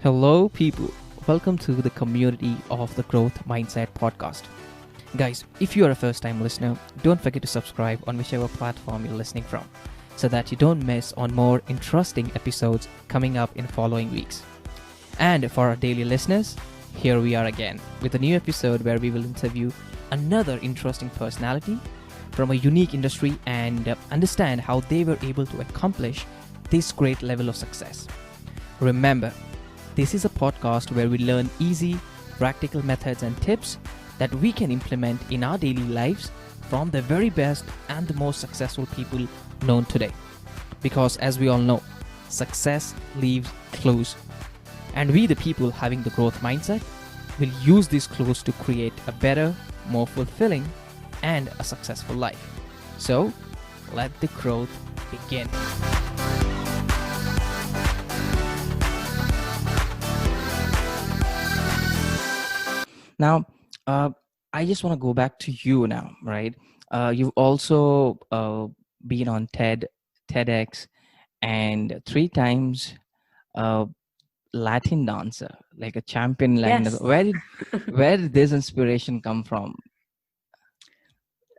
Hello, people. Welcome to the community of the Growth Mindset podcast. Guys, if you are a first time listener, don't forget to subscribe on whichever platform you're listening from so that you don't miss on more interesting episodes coming up in following weeks. And for our daily listeners, here we are again with a new episode where we will interview another interesting personality from a unique industry and understand how they were able to accomplish this great level of success. Remember, this is a podcast where we learn easy, practical methods and tips that we can implement in our daily lives from the very best and the most successful people known today. Because as we all know, success leaves clues. And we, the people having the growth mindset, will use these clues to create a better, more fulfilling, and a successful life. So, let the growth begin. Now, I just want to go back to you now, right? You've also been on TEDx, and 3 times uh, Latin dancer, like a champion Latin dancer. Yes. Where did this inspiration come from?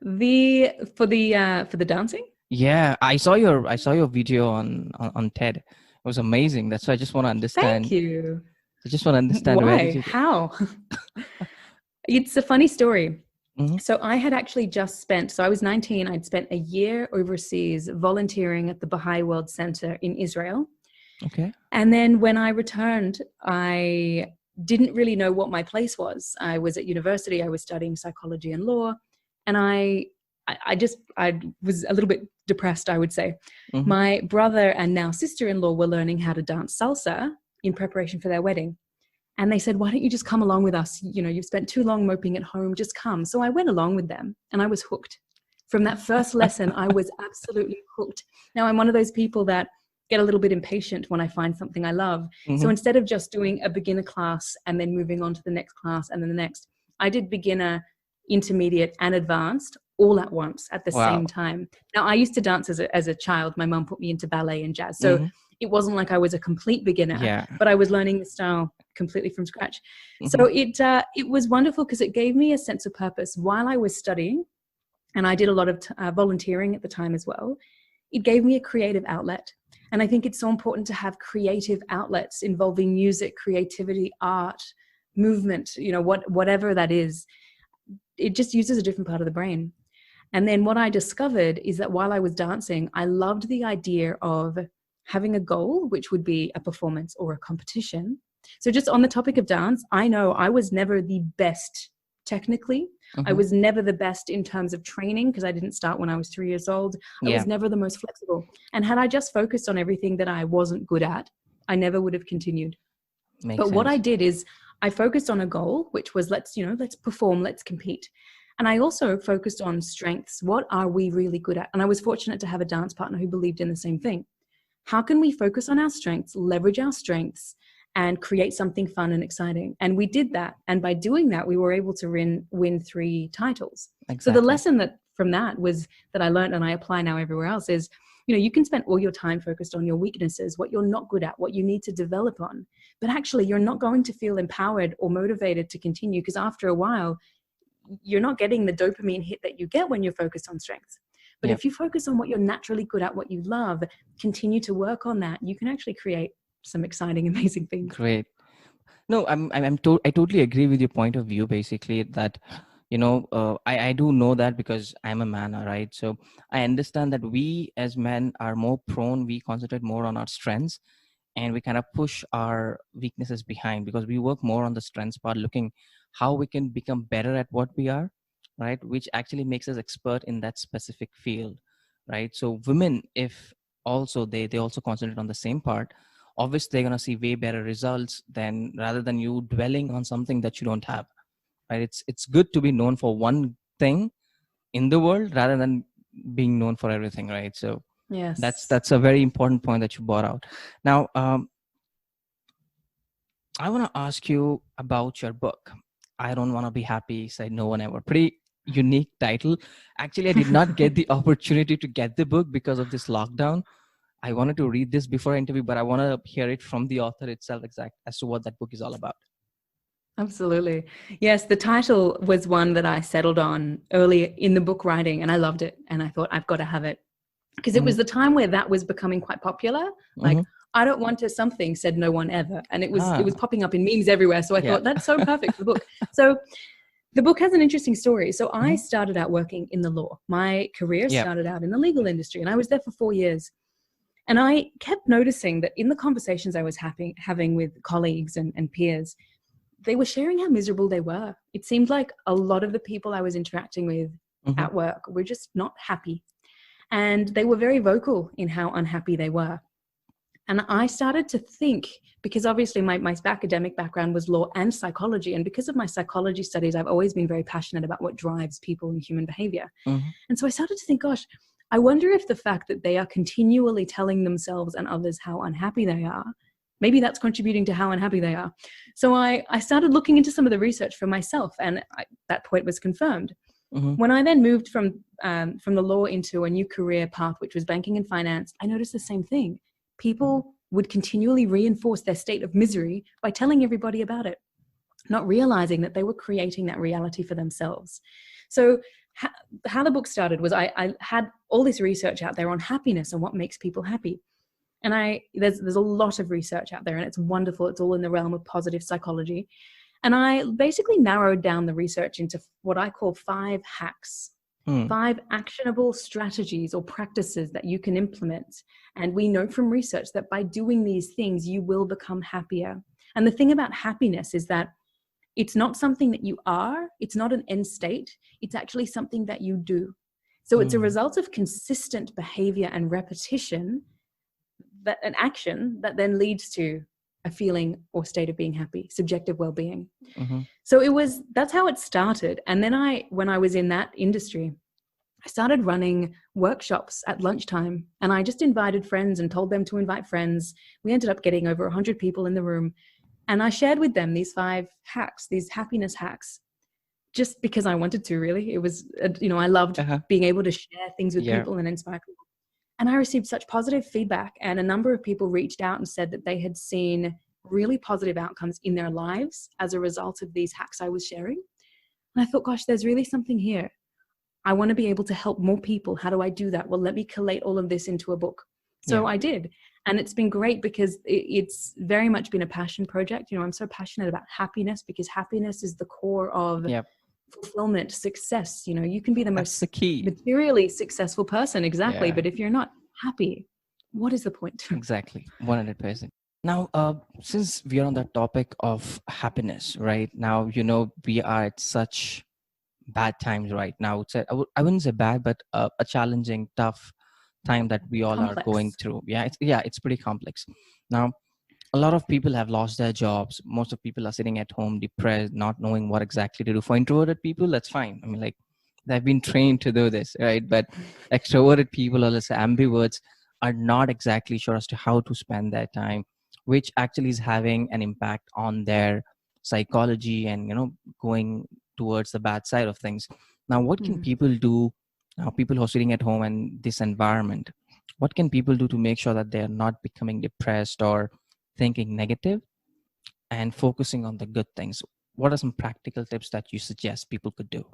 For the dancing? Yeah, I saw your video on TED. It was amazing. That's why I just want to Thank understand. you. I just want to understand where did Why? you get. How? It's a funny story. Mhm. So I had actually so I was 19, I'd spent a year overseas volunteering at the Baha'i World Center in Israel. Okay. And then when I returned, I didn't really know what my place was. I was at university, I was studying psychology and law, and I was a little bit depressed, I would say. Mhm. My brother and now sister-in-law were learning how to dance salsa in preparation for their wedding. And they said, why don't you just come along with us? You know, you've spent too long moping at home, just come. So I went along with them and I was hooked. From that first lesson, I was absolutely hooked. Now I'm one of those people that get a little bit impatient when I find something I love. So Mhm. instead of just doing a beginner class and then moving on to the next class and then the next, I did beginner, intermediate, and advanced all at once at the Wow. same time. Now, I used to dance as a child. My mum put me into ballet and jazz. So Mhm. it wasn't like I was a complete beginner, Yeah. but I was learning the style completely from scratch. So Mhm. it was wonderful because it gave me a sense of purpose while I was studying, and I did a lot of volunteering at the time as well. It gave me a creative outlet. And I think it's so important to have creative outlets involving music, creativity, art, movement, whatever that is. It just uses a different part of the brain. And then what I discovered is that while I was dancing, I loved the idea of having a goal, which would be a performance or a competition. So just on the topic of dance, I know I was never the best technically. I Mhm. was never the best in terms of training because I didn't start when I was 3 years old. I Yeah. was never the most flexible. And had I just focused on everything that I wasn't good at, I never would have continued. Makes But what I sense. did is I focused on a goal, which was let's perform, let's compete. And I also focused on strengths. What are we really good at? And I was fortunate to have a dance partner who believed in the same thing. How can we focus on our strengths, leverage our strengths, and create something fun and exciting? And we did that. And by doing that, we were able to win 3 titles. So the Exactly. lesson that I learned and I apply now everywhere else is, you can spend all your time focused on your weaknesses, what you're not good at, what you need to develop on. But actually, you're not going to feel empowered or motivated to continue because after a while, you're not getting the dopamine hit that you get when you're focused on strengths. But Yep. if you focus on what you're naturally good at, what you love, continue to work on that, you can actually create some exciting, amazing things. Great. No, I totally agree with your point of view. Basically, that I do know that because I'm a man, all right. So I understand that we as men are more prone. We concentrate more on our strengths, and we kind of push our weaknesses behind because we work more on the strengths part, looking how we can become better at what we are, right? Which actually makes us expert in that specific field, right? So women, if also they also concentrate on the same part, obviously they're going to see way better results than rather than you dwelling on something that you don't have, right? It's good to be known for one thing in the world rather than being known for everything, right? So that's Yes. that's a very important point that you brought out. Now, I want to ask you about your book. I Don't Want to Be Happy, Said No One Ever. Pretty unique title. Actually, I did not get the opportunity to get the book because of this lockdown. I wanted to read this before interview, but I want to hear it from the author itself exact as to what that book is all about. Absolutely. Yes, the title was one that I settled on early in the book writing, and I loved it. And I thought, I've got to have it. Because it was the time where that was becoming quite popular. Like, I don't want to something, said no one ever. And it was popping up in memes everywhere. So I thought, that's so perfect for the book. So the book has an interesting story. So I started out working in the law. My career started out in the legal industry, and I was there for 4 years. And I kept noticing that in the conversations I was having with colleagues and peers, they were sharing how miserable they were. It seemed like a lot of the people I was interacting with at work were just not happy. And they were very vocal in how unhappy they were. And I started to think, because obviously my academic background was law and psychology. And because of my psychology studies, I've always been very passionate about what drives people and human behavior. And so I started to think, gosh, I wonder if the fact that they are continually telling themselves and others how unhappy they are, maybe that's contributing to how unhappy they are. So I started looking into some of the research for myself, and that point was confirmed. When I then moved from the law into a new career path, which was banking and finance, I noticed the same thing. People would continually reinforce their state of misery by telling everybody about it, not realizing that they were creating that reality for themselves. So how the book started was I had all this research out there on happiness and what makes people happy. And there's a lot of research out there, and it's wonderful. It's all in the realm of positive psychology. And I basically narrowed down the research into what I call 5 hacks, 5 actionable strategies or practices that you can implement. And we know from research that by doing these things, you will become happier. And the thing about happiness is that it's not something that you are. It's not an end state. It's actually something that you do. So it's a result of consistent behavior and repetition, that an action that then leads to a feeling or state of being happy, subjective well-being. So that's how it started. And then when I was in that industry, I started running workshops at lunchtime, and I just invited friends and told them to invite friends. We ended up getting over 100 people in the room, and I shared with them these 5 hacks, these happiness hacks, just because I wanted to. Really, it was, I loved being able to share things with people and inspire people. And I received such positive feedback, and a number of people reached out and said that they had seen really positive outcomes in their lives as a result of these hacks I was sharing. And I thought, gosh, there's really something here. I want to be able to help more people. How do I do that? Well, let me collate all of this into a book. So I did. And it's been great because it's very much been a passion project. I'm so passionate about happiness, because happiness is the core of fulfillment, success. You can be the most materially successful person. Exactly. But if you're not happy, what is the point? Exactly. 100%. Now, since we are on the topic of happiness, right now, we are at such bad times right now. I wouldn't say bad, but a challenging, tough time that we all are going through. It's pretty complex. Now, a lot of people have lost their jobs. Most of people are sitting at home depressed, not knowing what exactly to do. For introverted people, that's fine. I mean, like, they've been trained to do this, right? But extroverted people, or let's say ambiverts, are not exactly sure as to how to spend their time, which actually is having an impact on their psychology and, going towards the bad side of things. Now, what can people do, people who are sitting at home and this environment, what can people do to make sure that they're not becoming depressed or thinking negative and focusing on the good things? What are some practical tips that you suggest people could do?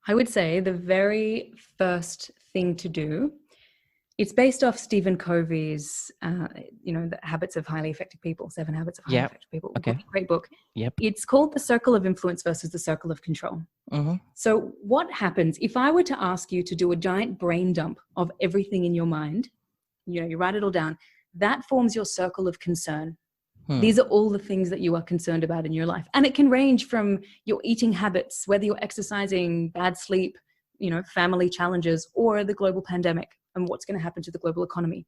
I would say the very first thing to do, it's based off Stephen Covey's, The Habits of Highly Effective People, 7 Habits of Highly Effective People. Okay. Great book. Yep. It's called The Circle of Influence versus the Circle of Control. So what happens if I were to ask you to do a giant brain dump of everything in your mind, you write it all down, that forms your circle of concern. These are all the things that you are concerned about in your life. And it can range from your eating habits, whether you're exercising, bad sleep, family challenges, or the global pandemic and what's going to happen to the global economy.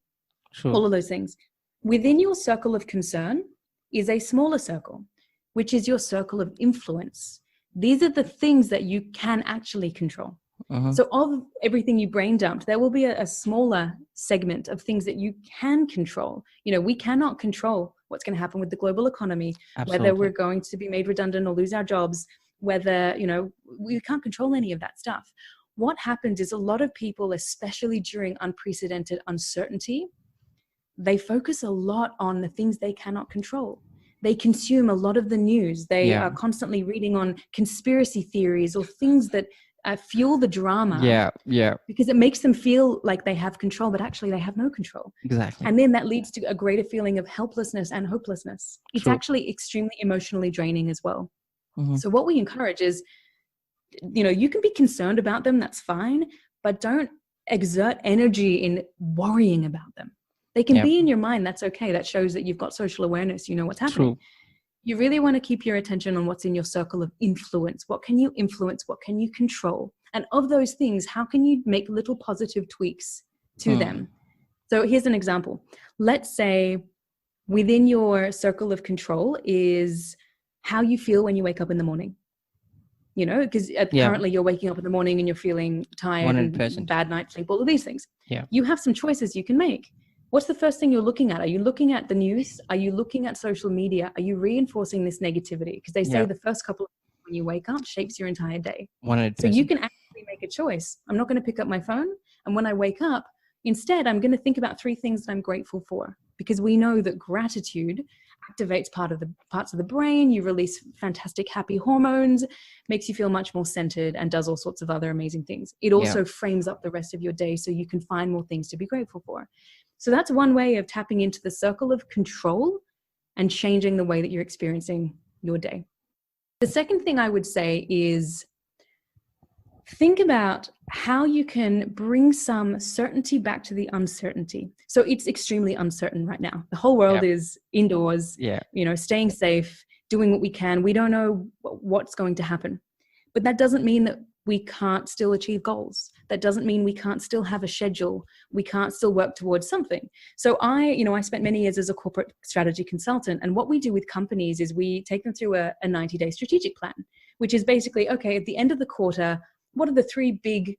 Sure. All of those things. Within your circle of concern is a smaller circle, which is your circle of influence. These are the things that you can actually control. So of everything you brain dumped, there will be a smaller segment of things that you can control. We cannot control what's going to happen with the global economy, whether we're going to be made redundant or lose our jobs, whether, we can't control any of that stuff. what happens is a lot of people, especially during unprecedented uncertainty, they focus a lot on the things they cannot control. They consume a lot of the news. They are constantly reading on conspiracy theories or things that fuel the drama. Because it makes them feel like they have control, but actually they have no control. Exactly. And then that leads to a greater feeling of helplessness and hopelessness. It's actually extremely emotionally draining as well. So what we encourage is, you can be concerned about them, that's fine, but don't exert energy in worrying about them. They can be in your mind, that's okay. That shows that you've got social awareness, you know what's happening. You really want to keep your attention on what's in your circle of influence. What can you influence? What can you control? And of those things, how can you make little positive tweaks to them? So here's an example. Let's say within your circle of control is how you feel when you wake up in the morning. Because apparently you're waking up in the morning and you're feeling tired 100%. and bad night's sleep, all of these things. Yeah. You have some choices you can make. What's the first thing you're looking at? Are you looking at the news? Are you looking at social media? Are you reinforcing this negativity? Because they say the first couple of minutes when you wake up shapes your entire day. 100%. So you can actually make a choice. I'm not going to pick up my phone. And when I wake up, instead, I'm going to think about 3 things that I'm grateful for. Because we know that gratitude activates parts of the brain. You release fantastic happy hormones, makes you feel much more centered, and does all sorts of other amazing things. It also frames up the rest of your day so you can find more things to be grateful for. So that's one way of tapping into the circle of control and changing the way that you're experiencing your day. The second thing I would say is think about how you can bring some certainty back to the uncertainty. So it's extremely uncertain right now. The whole world is indoors, staying safe, doing what we can. We don't know what's going to happen. But that doesn't mean that we can't still achieve goals. That doesn't mean we can't still have a schedule. We can't still work towards something. So I spent many years as a corporate strategy consultant. And what we do with companies is we take them through a 90-day strategic plan, which is basically, okay, at the end of the quarter, what are the 3 big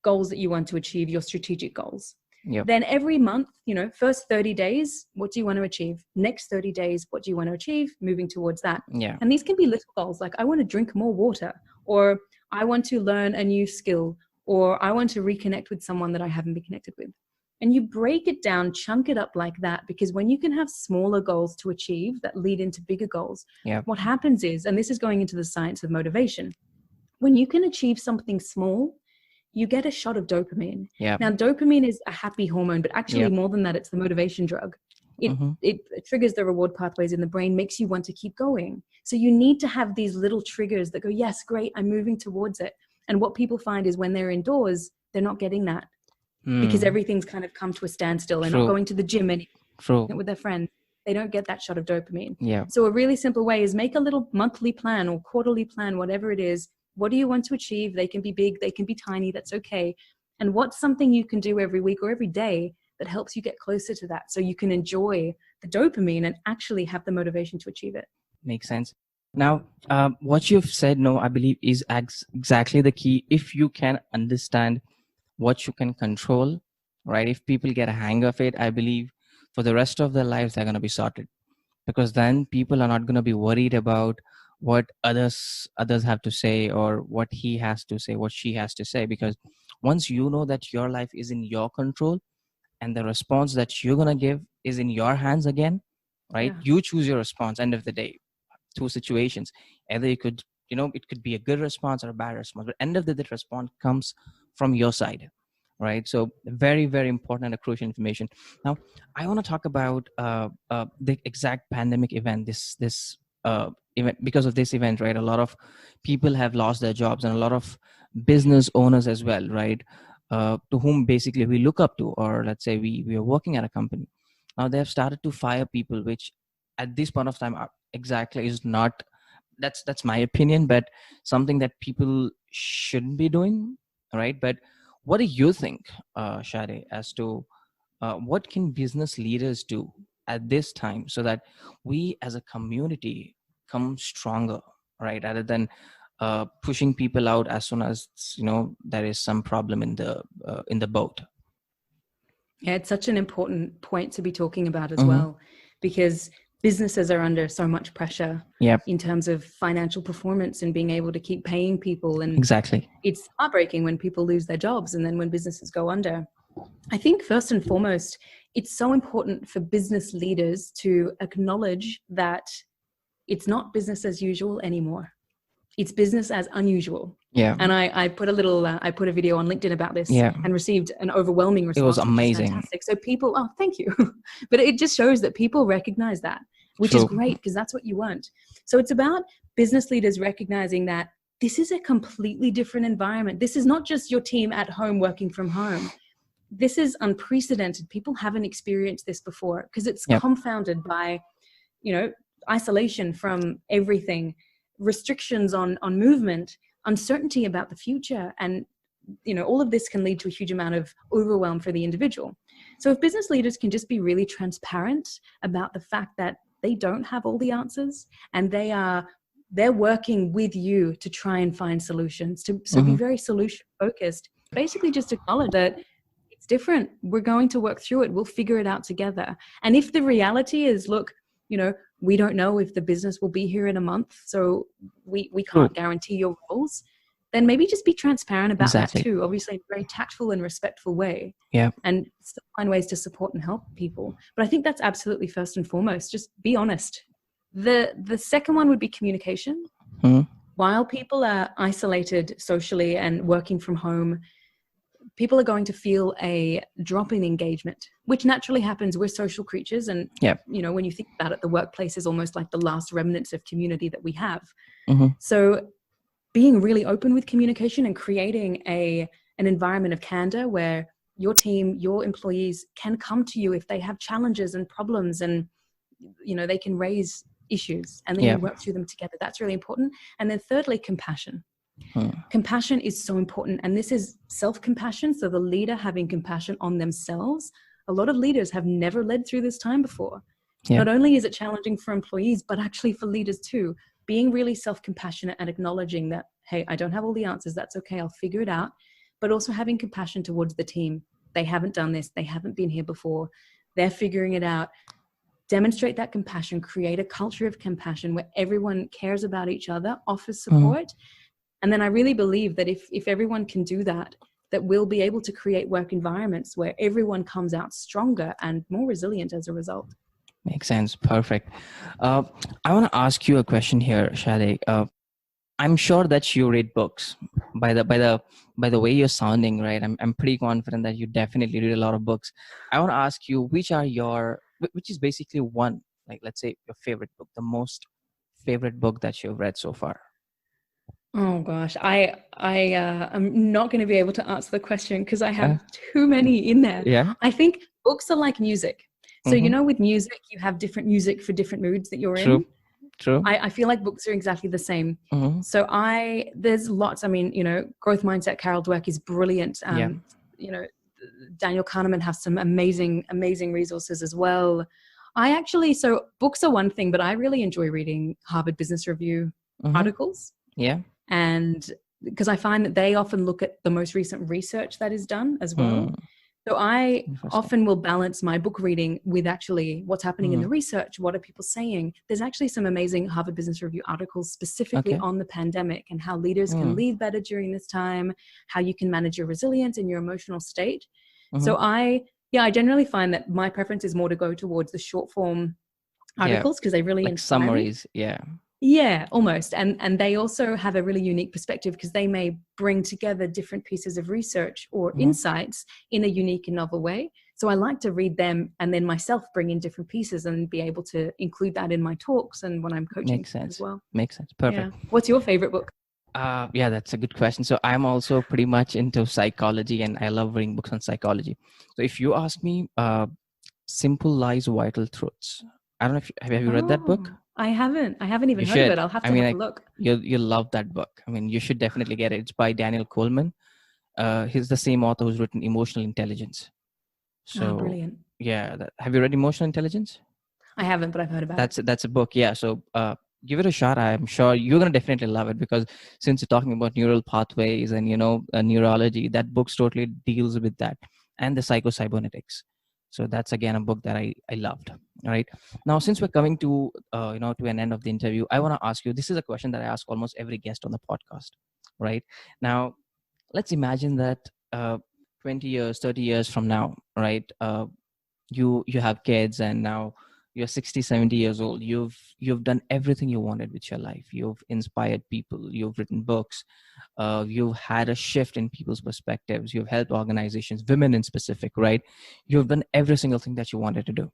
goals that you want to achieve, your strategic goals? Then every month, first 30 days, what do you want to achieve? Next 30 days, what do you want to achieve? Moving towards that. And these can be little goals like I want to drink more water, or I want to learn a new skill, or I want to reconnect with someone that I haven't been connected with. And you break it down, chunk it up like that, because when you can have smaller goals to achieve that lead into bigger goals, what happens is, and this is going into the science of motivation, when you can achieve something small, you get a shot of dopamine. Now, dopamine is a happy hormone, but actually more than that, it's the motivation drug. It triggers the reward pathways in the brain, makes you want to keep going. So you need to have these little triggers that go, yes, great, I'm moving towards it. And what people find is when they're indoors, they're not getting that because everything's kind of come to a standstill. They're not going to the gym anymore with their friends. They don't get that shot of dopamine. So a really simple way is make a little monthly plan or quarterly plan, whatever it is. What do you want to achieve? They can be big, they can be tiny, that's okay. And what's something you can do every week or every day that helps you get closer to that so you can enjoy the dopamine and actually have the motivation to achieve it? Makes sense. Now, what you've said, I believe is exactly the key. If you can understand what you can control, right? If people get a hang of it, I believe for the rest of their lives, they're going to be sorted, because then people are not going to be worried about what others have to say, or what he has to say, what she has to say, because once you know that your life is in your control and the response that you're going to give is in your hands again, right? You choose your response end of the day. 2 situations, either you could, it could be a good response or a bad response, but end of the day response comes from your side, right? So very, very important and crucial information. Now I want to talk about the exact pandemic event, this event. Because of this event, right, a lot of people have lost their jobs, and a lot of business owners as well, right, to whom basically we look up to, or let's say we are working at a company. Now they have started to fire people, which at this point of time exactly is not, that's my opinion, but something that people shouldn't be doing, right? But what do you think, Shade, as to what can business leaders do at this time so that we as a community come stronger, right, rather than pushing people out as soon as there is some problem in the boat? Yeah, it's such an important point to be talking about as well, because businesses are under so much pressure Yep. in terms of financial performance and being able to keep paying people. And Exactly. it's heartbreaking when people lose their jobs and then when businesses go under. I think first and foremost, it's so important for business leaders to acknowledge that it's not business as usual anymore. It's business as unusual. Yeah. And I put I put a video on LinkedIn about this and received an overwhelming response. It was amazing. Which is fantastic. So people, oh, thank you. But it just shows that people recognize that, which is great because that's what you want. So it's about business leaders recognizing that this is a completely different environment. This is not just your team at home working from home. This is unprecedented. People haven't experienced this before because it's confounded by, isolation from everything, restrictions on movement, uncertainty about the future. And, all of this can lead to a huge amount of overwhelm for the individual. So if business leaders can just be really transparent about the fact that they don't have all the answers and they're working with you to try and find solutions, so be very solution focused, basically just acknowledge that it's different. We're going to work through it. We'll figure it out together. And if the reality is, look, we don't know if the business will be here in a month, so we can't guarantee your roles, then maybe just be transparent about that too. Obviously in a very tactful and respectful way. Yeah. And still find ways to support and help people. But I think that's absolutely first and foremost. Just be honest. The second one would be communication. While people are isolated socially and working from home, people are going to feel a drop in engagement, which naturally happens. We're social creatures. And, when you think about it, the workplace is almost like the last remnants of community that we have. So being really open with communication and creating an environment of candor where your team, your employees can come to you if they have challenges and problems and, they can raise issues and then you work through them together. That's really important. And then thirdly, compassion. Compassion is so important. And this is self-compassion. So the leader having compassion on themselves. A lot of leaders have never led through this time before. Not only is it challenging for employees, but actually for leaders too. Being really self-compassionate and acknowledging that, hey, I don't have all the answers. That's okay. I'll figure it out. But also having compassion towards the team. They haven't done this. They haven't been here before. They're figuring it out. Demonstrate that compassion. Create a culture of compassion where everyone cares about each other, offers support. And then I really believe that if everyone can do that, that we'll be able to create work environments where everyone comes out stronger and more resilient as a result. Makes sense. Perfect. I want to ask you a question here, Shade. I'm sure that you read books. By the way you're sounding, right? I'm pretty confident that you definitely read a lot of books. I want to ask you, which is basically one, like let's say your favorite book, the most favorite book that you've read so far. Oh gosh, I am not going to be able to answer the question because I have too many in there. Yeah. I think books are like music. So, with music, you have different music for different moods that you're in. True. I feel like books are exactly the same. So there's lots, Growth Mindset, Carol Dweck is brilliant. Daniel Kahneman has some amazing, amazing resources as well. So books are one thing, but I really enjoy reading Harvard Business Review articles. Yeah. And because I find that they often look at the most recent research that is done as well. So I often will balance my book reading with actually what's happening in the research. What are people saying? There's actually some amazing Harvard Business Review articles specifically on the pandemic and how leaders can lead better during this time, how you can manage your resilience and your emotional state. So I generally find that my preference is more to go towards the short form articles because they really inspire summaries. Me. Yeah, almost. And they also have a really unique perspective because they may bring together different pieces of research or insights in a unique and novel way. So I like to read them and then myself bring in different pieces and be able to include that in my talks and when I'm coaching as well. Makes sense. Perfect. Yeah. What's your favorite book? That's a good question. So I'm also pretty much into psychology and I love reading books on psychology. So if you ask me, Simple Lies, Vital Truths. I don't know if have you read that book? I haven't even heard of it. I'll have to have a look. You'll love that book. You should definitely get it. It's by Daniel Goleman. He's the same author who's written Emotional Intelligence. So brilliant. Yeah. Have you read Emotional Intelligence? I haven't, but I've heard about it. That's a book. Yeah. So give it a shot. I'm sure you're going to definitely love it because since you're talking about neural pathways and, neurology, that book totally deals with that and the psychocybernetics. So that's again a book that I loved. All right. Now, since we're coming to to an end of the interview, I want to ask you. This is a question that I ask almost every guest on the podcast. Right now, let's imagine that 20 years, 30 years from now, right? You have kids, and now you're 60, 70 years old. You've done everything you wanted with your life. You've inspired people. You've written books. You've had a shift in people's perspectives. You've helped organizations, women in specific, right? You've done every single thing that you wanted to do.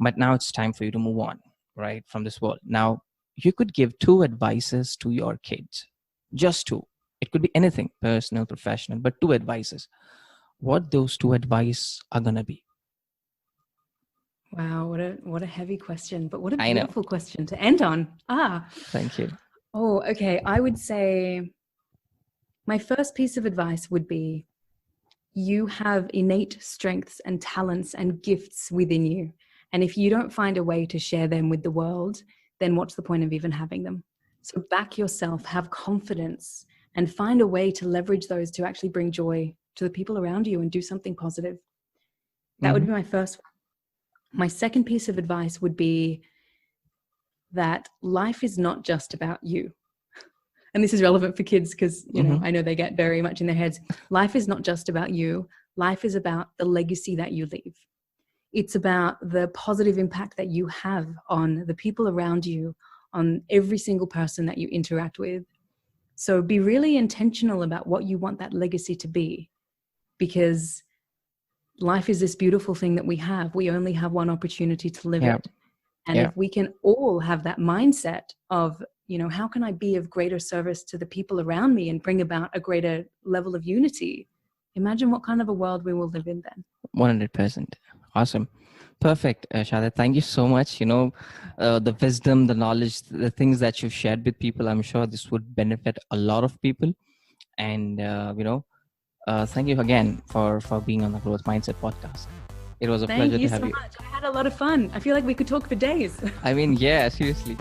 But now it's time for you to move on, right, from this world. Now, you could give two advices to your kids. Just two. It could be anything, personal, professional, but two advices. What those two advice are going to be? Wow, what a heavy question, but what a I know. beautiful question to end on. Thank you. Oh, okay. I would say my first piece of advice would be, you have innate strengths and talents and gifts within you. And if you don't find a way to share them with the world, then what's the point of even having them? So back yourself, have confidence, and find a way to leverage those to actually bring joy to the people around you and do something positive. That would be my first one. My second piece of advice would be that life is not just about you. And this is relevant for kids because, I know they get very much in their heads. Life is not just about you. Life is about the legacy that you leave. It's about the positive impact that you have on the people around you, on every single person that you interact with. So be really intentional about what you want that legacy to be, because life is this beautiful thing that we have. We only have one opportunity to live it. And if we can all have that mindset of, how can I be of greater service to the people around me and bring about a greater level of unity? Imagine what kind of a world we will live in then. 100%. Awesome. Perfect, Shada. Thank you so much. The wisdom, the knowledge, the things that you've shared with people, I'm sure this would benefit a lot of people. And, thank you again for being on the Growth Mindset podcast. It was a pleasure to have you. Thank you so much. I had a lot of fun. I feel like we could talk for days. I mean, yeah, seriously.